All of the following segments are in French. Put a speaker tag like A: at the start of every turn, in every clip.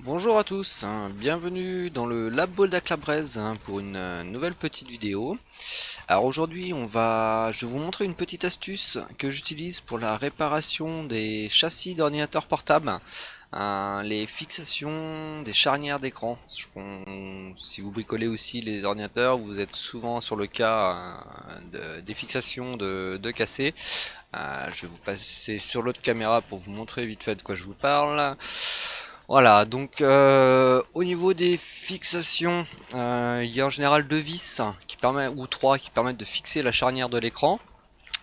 A: Bonjour à tous, bienvenue dans le Labo d'Aclabrez pour une nouvelle petite vidéo. Alors aujourd'hui je vais vous montrer une petite astuce que j'utilise pour la réparation des châssis d'ordinateurs portables, les fixations des charnières d'écran. Si vous bricolez aussi les ordinateurs, vous êtes souvent sur le cas des fixations de cassés. Je vais vous passer sur l'autre caméra pour vous montrer vite fait de quoi je vous parle. Voilà, donc au niveau des fixations, il y a en général deux vis ou trois qui permettent de fixer la charnière de l'écran.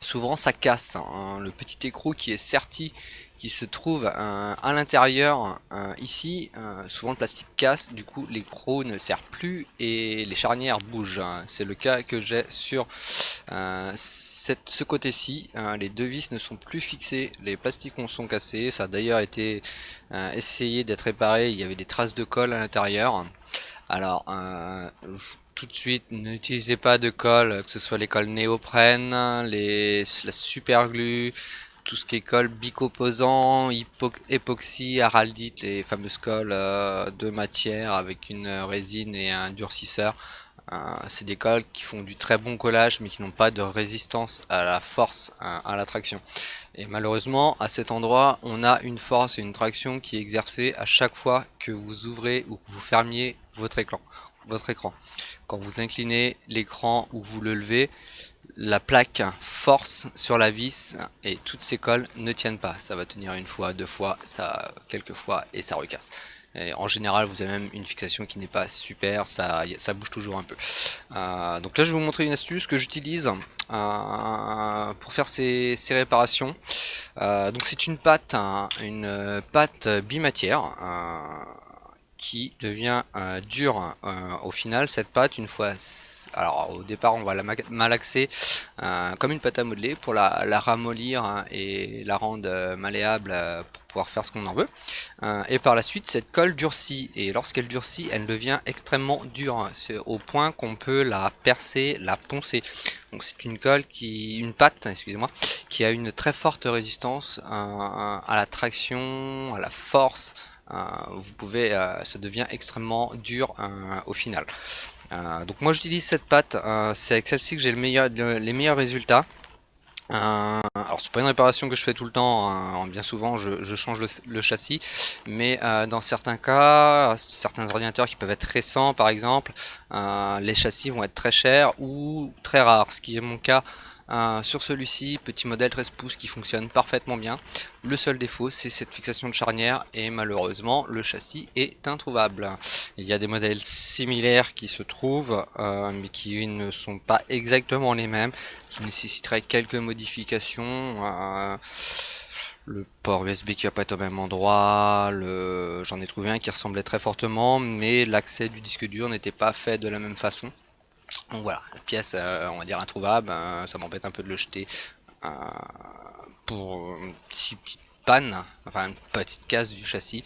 A: Souvent ça casse, le petit écrou qui est serti, qui se trouve à l'intérieur ici, souvent le plastique casse, du coup l'écrou ne sert plus et les charnières bougent. C'est le cas que j'ai sur ce côté-ci. Les deux vis ne sont plus fixées, les plastiques sont cassés, ça a d'ailleurs été essayé d'être réparé, il y avait des traces de colle à l'intérieur. Alors tout de suite, n'utilisez pas de colle, que ce soit les colles néoprène, la super glue, tout ce qui est colle bicomposant, époxy, araldite, les fameuses colles de matière avec une résine et un durcisseur. C'est des colles qui font du très bon collage mais qui n'ont pas de résistance à la force, à la traction. Et malheureusement à cet endroit on a une force et une traction qui est exercée à chaque fois que vous ouvrez ou que vous fermiez votre écran. Quand vous inclinez l'écran ou vous le levez, la plaque force sur la vis et toutes ces colles ne tiennent pas. Ça va tenir une fois, deux fois, quelques fois et ça recasse. Et en général, vous avez même une fixation qui n'est pas super, ça bouge toujours un peu. Donc là, je vais vous montrer une astuce que j'utilise pour faire ces réparations. Donc c'est une pâte bimatière qui devient dure au final. Cette pâte, une fois, alors au départ on va la malaxer comme une pâte à modeler pour la ramollir et la rendre malléable pour pouvoir faire ce qu'on en veut. Et par la suite cette colle durcit, et lorsqu'elle durcit elle devient extrêmement dure, c'est au point qu'on peut la percer, la poncer. Donc c'est une pâte, excusez-moi, qui a une très forte résistance à la traction, à la force. Ça devient extrêmement dur au final. Donc moi j'utilise cette pâte, c'est avec celle-ci que j'ai les meilleurs résultats. Alors c'est pas une réparation que je fais tout le temps, bien souvent je change le châssis, mais dans certains cas, certains ordinateurs qui peuvent être récents par exemple, les châssis vont être très chers ou très rares, ce qui est mon cas. Sur celui-ci, petit modèle 13 pouces qui fonctionne parfaitement bien. Le seul défaut, c'est cette fixation de charnière et malheureusement, le châssis est introuvable. Il y a des modèles similaires qui se trouvent, mais qui ne sont pas exactement les mêmes, qui nécessiteraient quelques modifications. Le port USB qui va pas être au même endroit, j'en ai trouvé un qui ressemblait très fortement, mais l'accès du disque dur n'était pas fait de la même façon. Donc voilà, la pièce, on va dire introuvable, ça m'embête un peu de le jeter pour une petite panne, enfin une petite casse du châssis.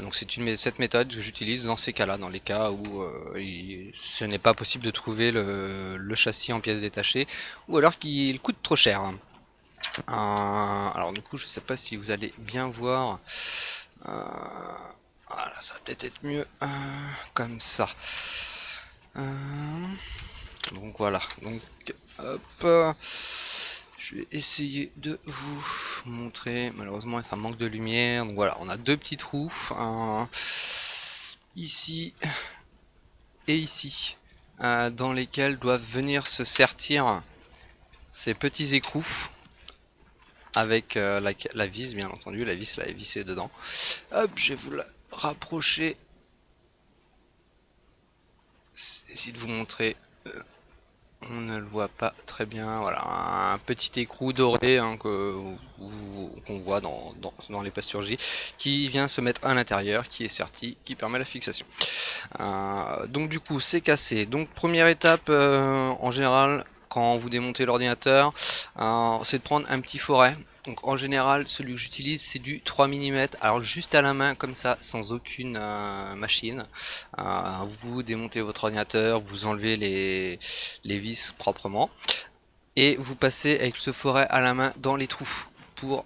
A: Donc c'est cette méthode que j'utilise dans ces cas-là, dans les cas où ce n'est pas possible de trouver le châssis en pièces détachées, ou alors qu'il coûte trop cher. Alors du coup, je sais pas si vous allez bien voir. Voilà, ça va peut-être être mieux comme ça. Donc voilà, donc hop, je vais essayer de vous montrer. Malheureusement ça manque de lumière, donc voilà, on a deux petits trous, ici et ici, dans lesquels doivent venir se sertir ces petits écrous avec la vis, bien entendu, la vis là est vissée dedans. Hop, je vais vous la rapprocher, essayer de vous montrer. On ne le voit pas très bien. Voilà, un petit écrou doré qu'on voit dans les plasturgies, qui vient se mettre à l'intérieur, qui est serti, qui permet la fixation. Donc du coup, c'est cassé. Donc première étape, en général, quand vous démontez l'ordinateur, c'est de prendre un petit forêt. Donc en général, celui que j'utilise, c'est du 3 mm, alors juste à la main comme ça, sans aucune machine. Vous démontez votre ordinateur, vous enlevez les vis proprement, et vous passez avec ce forêt à la main dans les trous pour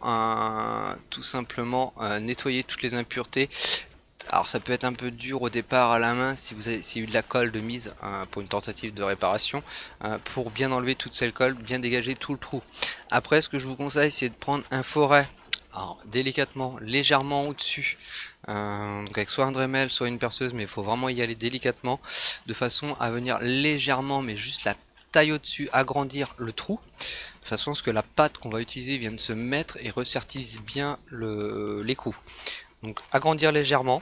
A: tout simplement nettoyer toutes les impuretés Alors ça peut être un peu dur au départ à la main si vous avez eu de la colle de mise pour une tentative de réparation, pour bien enlever toute cette colle, bien dégager tout le trou. Après, ce que je vous conseille, c'est de prendre un forêt, alors délicatement, légèrement au-dessus, donc avec soit un Dremel, soit une perceuse, mais il faut vraiment y aller délicatement, de façon à venir légèrement, mais juste la taille au-dessus, agrandir le trou, de façon à ce que la pâte qu'on va utiliser vienne se mettre et ressertisse bien l'écrou. Donc agrandir légèrement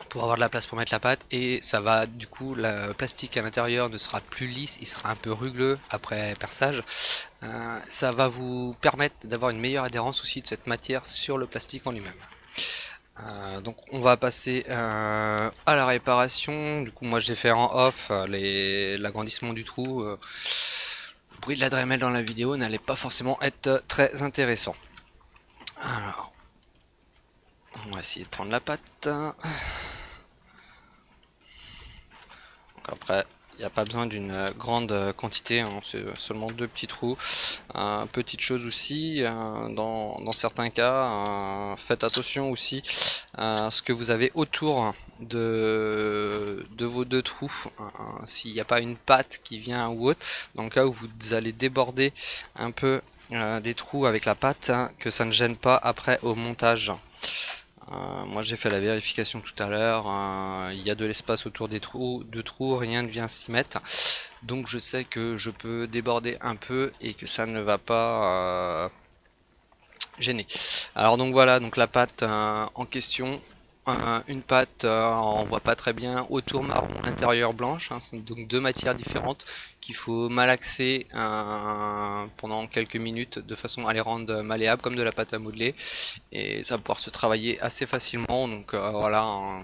A: pour avoir de la place pour mettre la pâte, et ça va, du coup le plastique à l'intérieur ne sera plus lisse, il sera un peu rugueux après perçage. Ça va vous permettre d'avoir une meilleure adhérence aussi de cette matière sur le plastique en lui-même. Donc on va passer à la réparation. Du coup moi j'ai fait en off l'agrandissement du trou. Le bruit de la Dremel dans la vidéo n'allait pas forcément être très intéressant. Alors on va essayer de prendre la pâte. Donc après il n'y a pas besoin d'une grande quantité, hein, c'est seulement 2 petits trous. Petite chose aussi, dans certains cas, faites attention aussi à ce que vous avez autour de vos 2 trous. S'il n'y a pas une patte qui vient ou autre, dans le cas où vous allez déborder un peu des trous avec la patte, hein, que ça ne gêne pas après au montage. Moi j'ai fait la vérification tout à l'heure, il y a de l'espace autour des trous, rien ne vient s'y mettre, donc je sais que je peux déborder un peu et que ça ne va pas gêner. Alors donc voilà, donc la pâte en question, une pâte on voit pas très bien, autour marron, intérieur blanche, hein, c'est donc 2 matières différentes qu'il faut malaxer pendant quelques minutes de façon à les rendre malléables comme de la pâte à modeler, et ça va pouvoir se travailler assez facilement. Donc voilà, hein,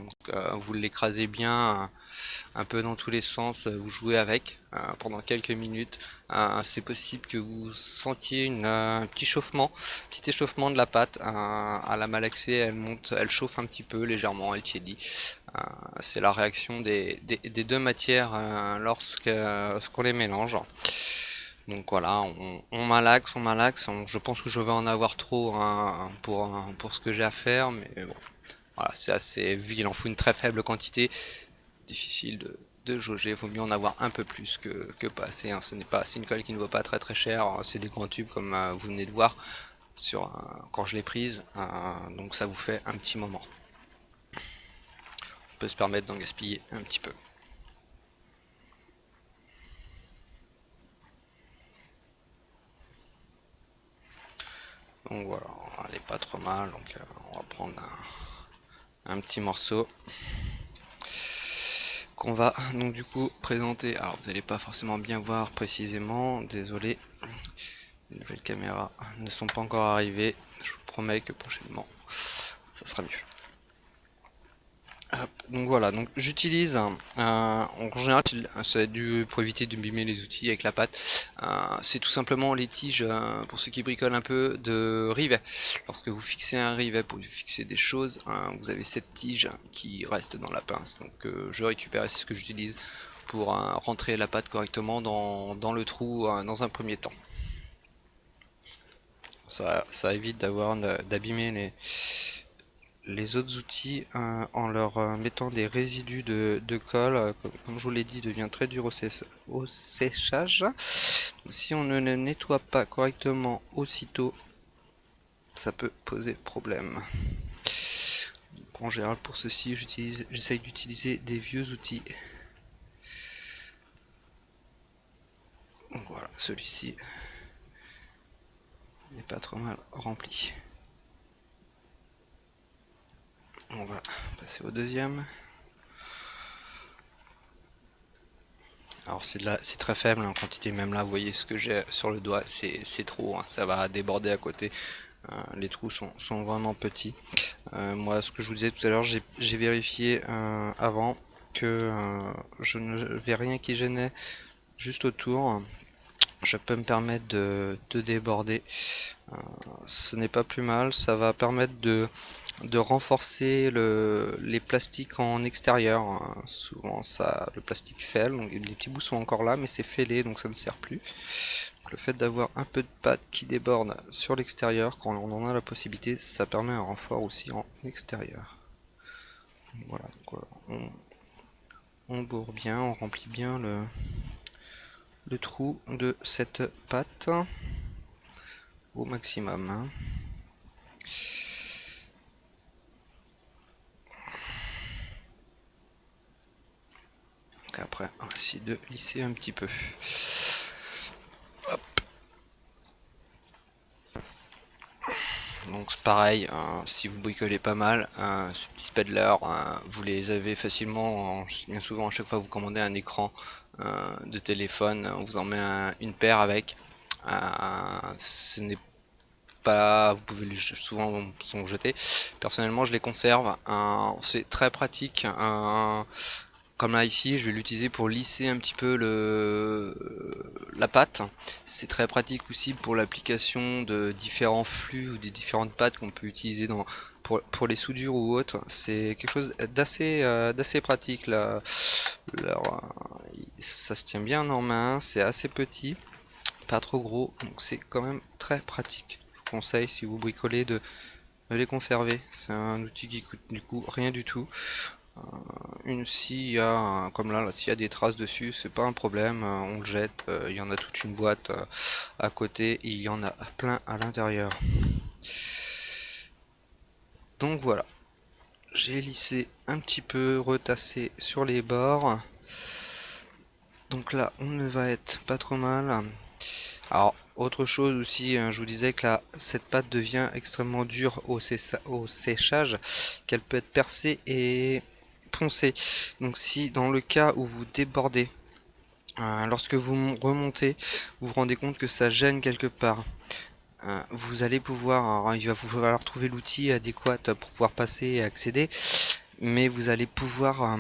A: vous l'écrasez bien un peu dans tous les sens, vous jouez avec pendant quelques minutes. C'est possible que vous sentiez un petit échauffement de la pâte à la malaxer, elle monte, elle chauffe un petit peu légèrement, elle tiédit. C'est la réaction des 2 matières lorsqu'on les mélange. Donc voilà, on malaxe, je pense que je vais en avoir trop, hein, pour ce que j'ai à faire, mais bon, voilà, c'est assez, vu qu'il en faut une très faible quantité, difficile de jauger, vaut mieux en avoir un peu plus que pas assez, hein. C'est une colle qui ne vaut pas très très cher, c'est des grands tubes comme vous venez de voir quand je l'ai prise, donc ça vous fait un petit moment. On peut se permettre d'en gaspiller un petit peu. Donc voilà, elle est pas trop mal, donc on va prendre un petit morceau qu'on va donc du coup présenter. Alors vous n'allez pas forcément bien voir précisément, désolé, les nouvelles caméras ne sont pas encore arrivées, je vous promets que prochainement ça sera mieux. Donc voilà, donc j'utilise en général c'est dû pour éviter de bimer les outils avec la pâte, c'est tout simplement les tiges, pour ceux qui bricolent un peu, de rivet. Lorsque vous fixez un rivet pour fixer des choses, vous avez cette tige qui reste dans la pince, donc je récupère, c'est ce que j'utilise pour rentrer la pâte correctement dans le trou dans un premier temps. Ça évite d'abîmer les autres outils en leur mettant des résidus de colle, comme je vous l'ai dit, devient très dur au séchage. Donc, si on ne le nettoie pas correctement aussitôt, ça peut poser problème. Donc, en général pour ceci j'essaye d'utiliser des vieux outils. Voilà, celui-ci n'est pas trop mal rempli. On va passer au deuxième. Alors c'est très faible en quantité, même là vous voyez ce que j'ai sur le doigt, c'est trop, hein, ça va déborder à côté. Les trous sont vraiment petits. Moi ce que je vous disais tout à l'heure, j'ai vérifié avant que je ne vais rien qui gênait juste autour. Je peux me permettre de déborder, ce n'est pas plus mal, ça va permettre de renforcer les plastiques en extérieur, hein. Souvent le plastique fêle, donc les petits bouts sont encore là mais c'est fêlé donc ça ne sert plus. Donc, le fait d'avoir un peu de pâte qui déborde sur l'extérieur quand on en a la possibilité, ça permet un renfort aussi en extérieur. Voilà, donc, on bourre bien, on remplit bien le trou de cette pâte au maximum, hein. Donc après, on va essayer de lisser un petit peu. Hop. Donc c'est pareil, hein, si vous bricolez pas mal, ces petits spadelers, vous les avez facilement, bien souvent à chaque fois que vous commandez un écran de téléphone, on vous en met une paire avec. Ce n'est pas, vous pouvez souvent sont jetés. Personnellement, je les conserve. C'est très pratique. Comme là ici, je vais l'utiliser pour lisser un petit peu la pâte. C'est très pratique aussi pour l'application de différents flux ou des différentes pâtes qu'on peut utiliser pour les soudures ou autres. C'est quelque chose d'assez pratique là. Ça se tient bien en main, c'est assez petit, pas trop gros, donc c'est quand même très pratique. Je vous conseille, si vous bricolez, de les conserver. C'est un outil qui coûte du coup rien du tout. S'il y a, comme là, s'il y a des traces dessus, c'est pas un problème, on le jette. Il y en a toute une boîte à côté, et il y en a plein à l'intérieur. Donc voilà, j'ai lissé un petit peu, retassé sur les bords. Donc là, on ne va être pas trop mal. Alors, autre chose aussi, je vous disais que là, cette pâte devient extrêmement dure au séchage, qu'elle peut être percée et poncée. Donc si dans le cas où vous débordez, lorsque vous remontez, vous vous rendez compte que ça gêne quelque part, vous allez pouvoir, alors, il va vous falloir trouver l'outil adéquat pour pouvoir passer et accéder, mais vous allez pouvoir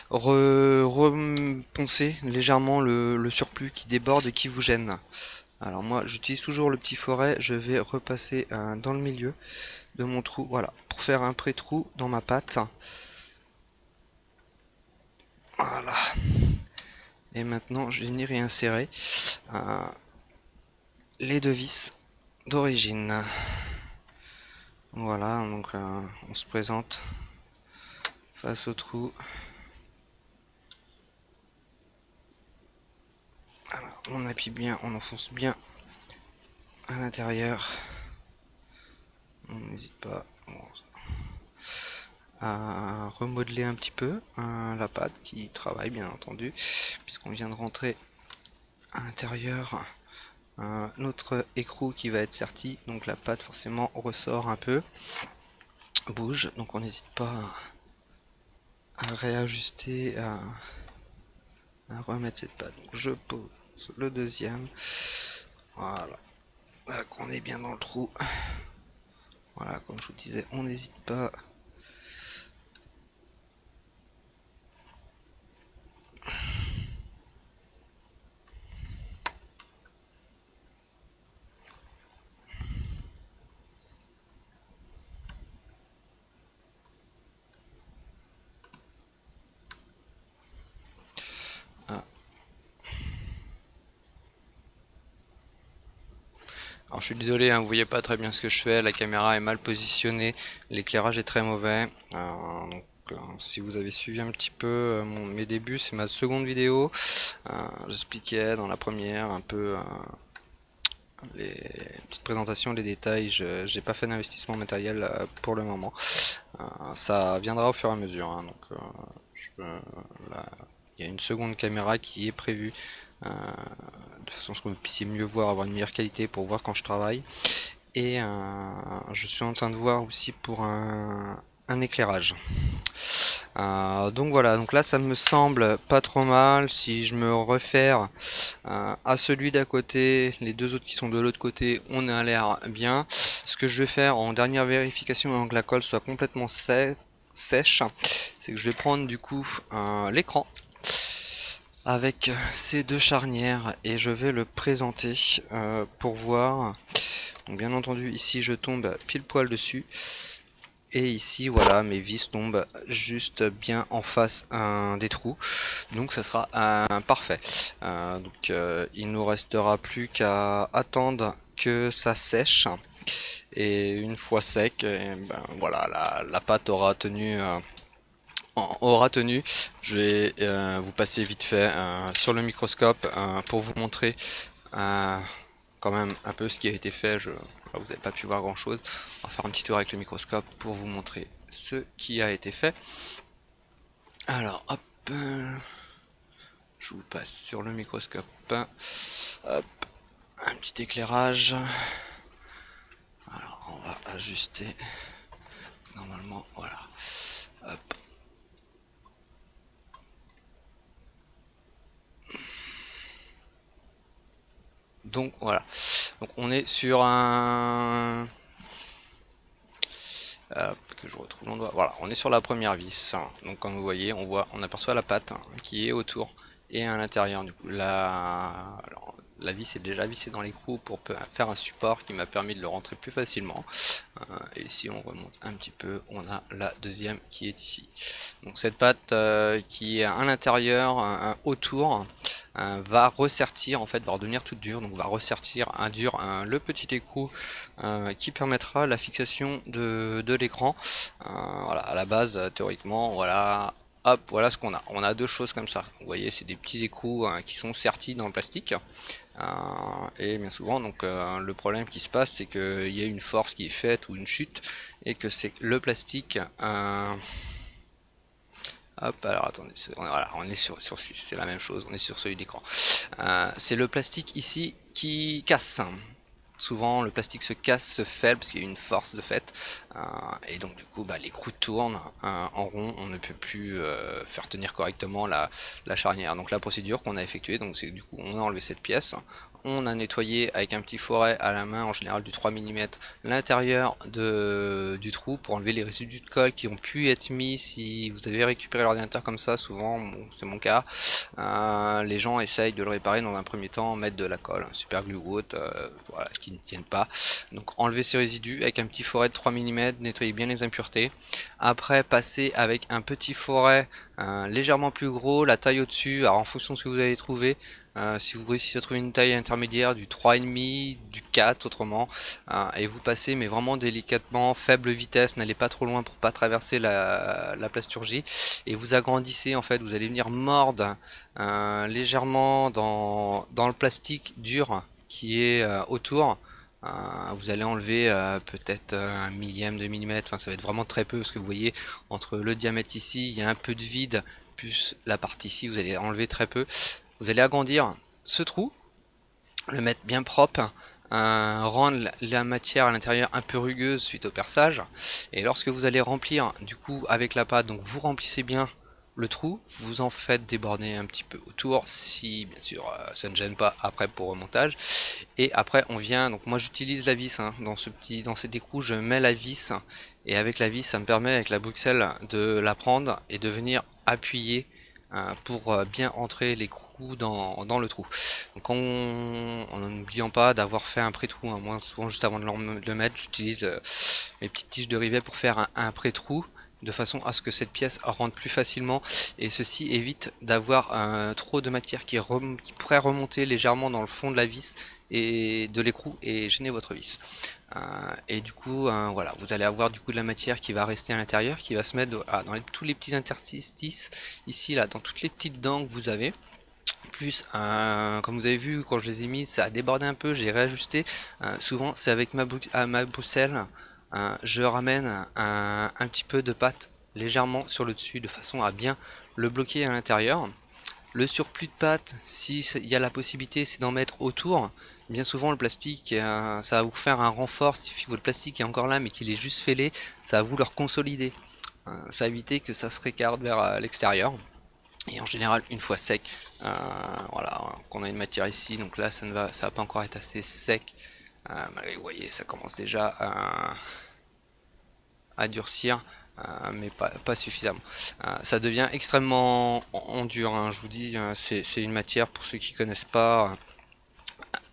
A: reponcer légèrement le surplus qui déborde et qui vous gêne. Alors moi j'utilise toujours le petit foret, je vais repasser dans le milieu de mon trou, voilà, pour faire un pré-trou dans ma pâte. Voilà. Et maintenant je vais venir y insérer les deux vis d'origine. Voilà, donc on se présente face au trou. Alors, on appuie bien, on enfonce bien à l'intérieur. On n'hésite pas à remodeler un petit peu la pâte qui travaille bien entendu, puisqu'on vient de rentrer à l'intérieur notre écrou qui va être serti, donc la pâte forcément ressort un peu, bouge, donc on n'hésite pas à réajuster, à remettre cette pâte. Donc je pose le deuxième, voilà, là qu'on est bien dans le trou. Voilà, comme je vous disais, on n'hésite pas. Ah. Alors je suis désolé, hein, vous voyez pas très bien ce que je fais, la caméra est mal positionnée, l'éclairage est très mauvais. Donc, si vous avez suivi un petit peu mes débuts, c'est ma seconde vidéo. J'expliquais dans la première un peu les petites présentations, les détails. J'ai pas fait d'investissement matériel pour le moment. Ça viendra au fur et à mesure, hein, donc là, il y a une seconde caméra qui est prévue de façon à ce que vous puissiez mieux voir, avoir une meilleure qualité pour voir quand je travaille. Et je suis en train de voir aussi pour un éclairage. Donc voilà, donc là ça me semble pas trop mal. Si je me réfère à celui d'à côté, les deux autres qui sont de l'autre côté, on a l'air bien. Ce que je vais faire en dernière vérification avant que la colle soit complètement sèche, c'est que je vais prendre du coup l'écran avec ces deux charnières et je vais le présenter pour voir. Donc bien entendu ici je tombe pile poil dessus. Et ici, voilà, mes vis tombent juste bien en face des trous. Donc ça sera parfait. Il nous restera plus qu'à attendre que ça sèche. et une fois sec, ben, voilà, la pâte aura tenu. Aura tenu. Je vais vous passer vite fait sur le microscope pour vous montrer euh, quand même un peu ce qui a été fait. Vous n'avez pas pu voir grand chose. On va faire un petit tour avec le microscope pour vous montrer ce qui a été fait. Alors hop, je vous passe sur le microscope. Hop, un petit éclairage. Alors on va ajuster. Normalement, voilà. Hop. Donc voilà. Donc on est sur un que je retrouve l'endroit. Voilà, on est sur la première vis. Donc comme vous voyez, on aperçoit la pâte qui est autour et à l'intérieur. Du coup, la vis est déjà vissée dans l'écrou pour faire un support qui m'a permis de le rentrer plus facilement. Et si on remonte un petit peu, on a la deuxième qui est ici. Donc cette pâte qui est à l'intérieur, autour, va ressertir, en fait, va redevenir toute dure. Donc va ressertir le petit écrou qui permettra la fixation de l'écran. Voilà, à la base, théoriquement, voilà. Hop, voilà ce qu'on a. On a deux choses comme ça. Vous voyez, c'est des petits écrous qui sont sertis dans le plastique. Et bien souvent, donc le problème qui se passe, c'est qu'il y a une force qui est faite ou une chute, et que c'est le plastique. Hop, alors attendez, voilà, on est sur c'est la même chose, on est sur celui d'écran. C'est le plastique ici qui casse. Souvent le plastique se casse, se fêle parce qu'il y a une force de fait, et donc du coup l'écrou tourne en rond, on ne peut plus faire tenir correctement la charnière. Donc la procédure qu'on a effectuée, donc c'est du coup on a enlevé cette pièce, on a nettoyé avec un petit foret à la main, en général du 3 mm, l'intérieur du trou pour enlever les résidus de colle qui ont pu être mis. Si vous avez récupéré l'ordinateur comme ça, souvent bon, c'est mon cas, les gens essayent de le réparer dans un premier temps, mettre de la colle, super glue ou autre, voilà, qui ne tiennent pas. Donc enlever ces résidus avec un petit foret de 3 mm, nettoyer bien les impuretés. Après passer avec un petit foret légèrement plus gros, la taille au-dessus, alors en fonction de ce que vous avez trouvé. Si vous réussissez à trouver une taille intermédiaire, du 3,5, du 4 autrement, et vous passez mais vraiment délicatement, faible vitesse, n'allez pas trop loin pour pas traverser la plasturgie, et vous agrandissez en fait, vous allez venir mordre légèrement dans le plastique dur qui est autour. Vous allez enlever peut-être un millième de millimètre, enfin ça va être vraiment très peu, parce que vous voyez entre le diamètre ici, il y a un peu de vide, plus la partie ici, vous allez enlever très peu. Vous allez agrandir ce trou, le mettre bien propre, rendre la matière à l'intérieur un peu rugueuse suite au perçage, et lorsque vous allez remplir du coup avec la pâte, donc vous remplissez bien le trou, vous en faites déborder un petit peu autour, si bien sûr ça ne gêne pas après pour remontage. Et après on vient, donc moi j'utilise la vis dans cet écrou, je mets la vis, et avec la vis ça me permet avec la Bruxelles de la prendre et de venir appuyer pour bien entrer l'écrou dans le trou. Donc en n'oubliant pas d'avoir fait un pré-trou, moi souvent juste avant de le mettre, j'utilise mes petites tiges de rivet pour faire un pré-trou, de façon à ce que cette pièce rentre plus facilement, et ceci évite d'avoir trop de matière qui pourrait remonter légèrement dans le fond de la vis et de l'écrou et gêner votre vis. Et du coup voilà, vous allez avoir du coup de la matière qui va rester à l'intérieur, qui va se mettre dans tous les petits interstices ici, là, dans toutes les petites dents que vous avez. Plus comme vous avez vu quand je les ai mis, ça a débordé un peu, j'ai réajusté. Souvent c'est avec ma Bruxelles, je ramène un petit peu de pâte légèrement sur le dessus, de façon à bien le bloquer à l'intérieur. Le surplus de pâte, si il y a la possibilité, c'est d'en mettre autour. Bien souvent le plastique, ça va vous faire un renfort. Si votre plastique est encore là mais qu'il est juste fêlé, ça va vous le consolider. Ça va éviter que ça se récarde vers l'extérieur. Et en général, une fois sec, voilà, qu'on a une matière ici, donc là ça va pas encore être assez sec. Malgré, vous voyez, ça commence déjà à durcir, mais pas suffisamment. Ça devient extrêmement dur, hein, je vous dis, c'est une matière, pour ceux qui connaissent pas,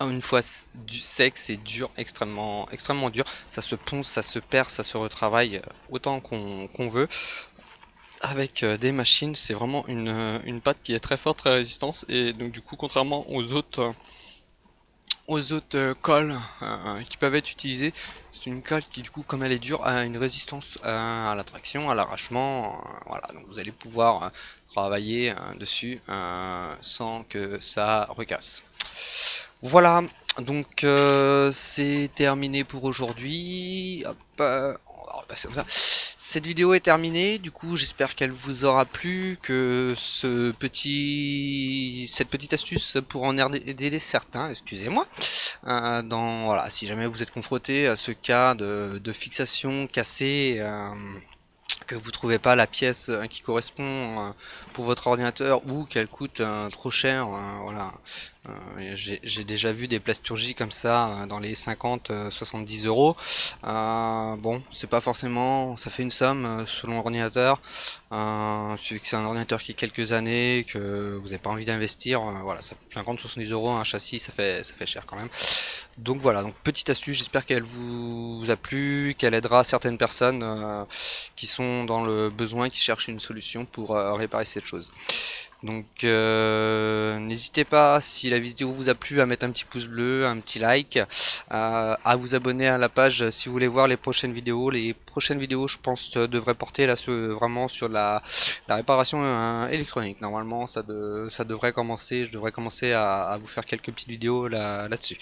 A: une fois du sec, c'est dur, extrêmement dur. Ça se ponce, ça se perd, ça se retravaille autant qu'on veut. Avec des machines, c'est vraiment une pâte qui est très forte, très résistante, et donc du coup, contrairement aux autres aux autres colles qui peuvent être utilisées. C'est une colle qui, du coup, comme elle est dure, a une résistance à la traction, à l'arrachement. Voilà, donc vous allez pouvoir travailler dessus sans que ça recasse. Voilà, donc c'est terminé pour aujourd'hui. Hop, on va repasser comme ça. Cette vidéo est terminée, du coup j'espère qu'elle vous aura plu, que cette petite astuce pourra en aider certains, excusez-moi. Voilà, si jamais vous êtes confronté à ce cas de fixation cassée, que vous trouvez pas la pièce qui correspond pour votre ordinateur ou qu'elle coûte trop cher, voilà. J'ai déjà vu des plasturgies comme ça dans les 50-70 euros. Bon, c'est pas forcément, ça fait une somme selon l'ordinateur. Celui que c'est un ordinateur qui a quelques années, que vous n'avez pas envie d'investir, voilà, 50-70 euros un châssis, ça fait cher quand même. Donc voilà, donc petite astuce, j'espère qu'elle vous a plu, qu'elle aidera certaines personnes qui sont dans le besoin, qui cherchent une solution pour réparer cette chose. Donc n'hésitez pas, si la vidéo vous a plu, à mettre un petit pouce bleu, un petit like, à vous abonner à la page si vous voulez voir les prochaines vidéos. Les prochaines vidéos, je pense, devraient porter là vraiment sur la réparation électronique. Normalement, ça devrait commencer, je devrais commencer à vous faire quelques petites vidéos là-dessus.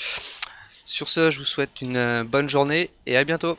A: Sur ce, je vous souhaite une bonne journée et à bientôt.